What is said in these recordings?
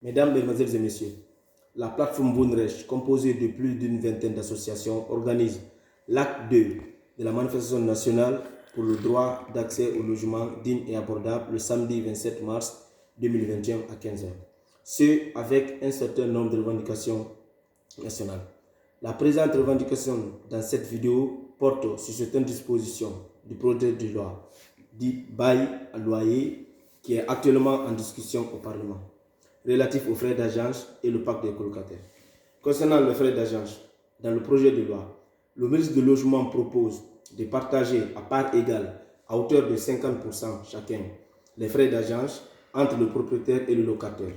Mesdames, Mesdemoiselles et Messieurs, la plateforme Woonrecht, composée de plus d'une vingtaine d'associations, organise l'acte 2 de la manifestation nationale pour le droit d'accès au logement digne et abordable le samedi 27 mars 2021 à 15h. Ce, avec un certain nombre de revendications nationales. La présente revendication dans cette vidéo porte sur certaines dispositions du projet de loi dit bail à loyer qui est actuellement en discussion au Parlement, relatif aux frais d'agence et le pacte des colocataires. Concernant les frais d'agence, dans le projet de loi, le ministre du Logement propose de partager à part égale, à hauteur de 50% chacun, les frais d'agence entre le propriétaire et le locataire.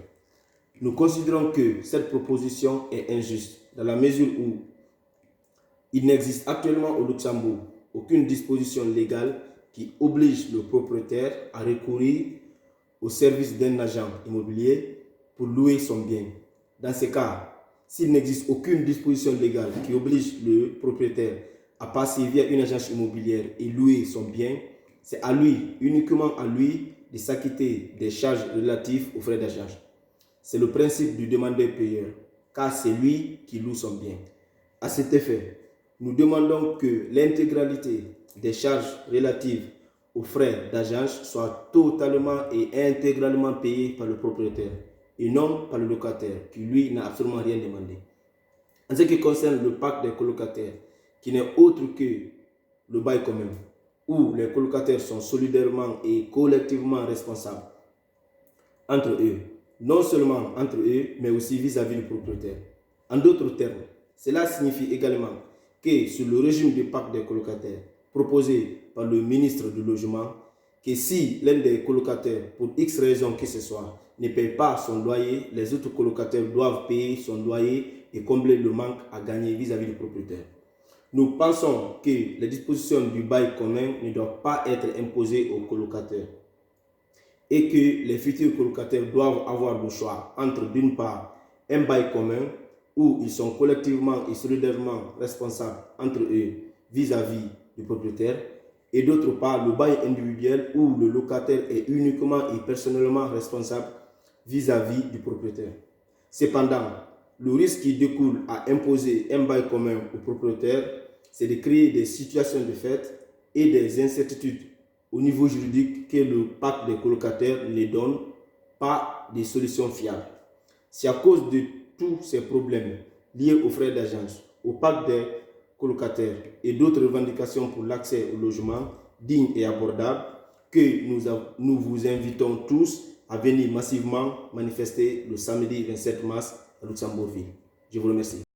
Nous considérons que cette proposition est injuste dans la mesure où il n'existe actuellement au Luxembourg aucune disposition légale qui oblige le propriétaire à recourir au service d'un agent immobilier pour louer son bien. Dans ce cas, s'il n'existe aucune disposition légale qui oblige le propriétaire à passer via une agence immobilière et louer son bien, c'est à lui, uniquement à lui, de s'acquitter des charges relatives aux frais d'agence. C'est le principe du demandeur-payeur, car c'est lui qui loue son bien. À cet effet, nous demandons que l'intégralité des charges relatives aux frais d'agence soit totalement et intégralement payée par le propriétaire et non par le locataire qui lui n'a absolument rien demandé. En ce qui concerne le pacte des colocataires, qui n'est autre que le bail commun, où les colocataires sont solidairement et collectivement responsables entre eux, non seulement entre eux, mais aussi vis-à-vis du propriétaire. En d'autres termes, cela signifie également que sur le régime du pacte des colocataires proposé par le ministre du Logement, que si l'un des colocataires, pour X raison que ce soit, ne paye pas son loyer, les autres colocataires doivent payer son loyer et combler le manque à gagner vis-à-vis du propriétaire. Nous pensons que les dispositions du bail commun ne doivent pas être imposées aux colocataires et que les futurs colocataires doivent avoir le choix entre, d'une part, un bail commun où ils sont collectivement et solidairement responsables entre eux vis-à-vis du propriétaire, et d'autre part, le bail individuel où le locataire est uniquement et personnellement responsable vis-à-vis du propriétaire. Cependant, le risque qui découle à imposer un bail commun au propriétaire, c'est de créer des situations de fait et des incertitudes au niveau juridique que le pacte des colocataires ne donne pas de solutions fiables. C'est à cause de tous ces problèmes liés aux frais d'agence, au pacte des colocataires et d'autres revendications pour l'accès au logement digne et abordable que nous vous invitons tous à venir massivement manifester le samedi 27 mars à Luxembourgville. Je vous remercie.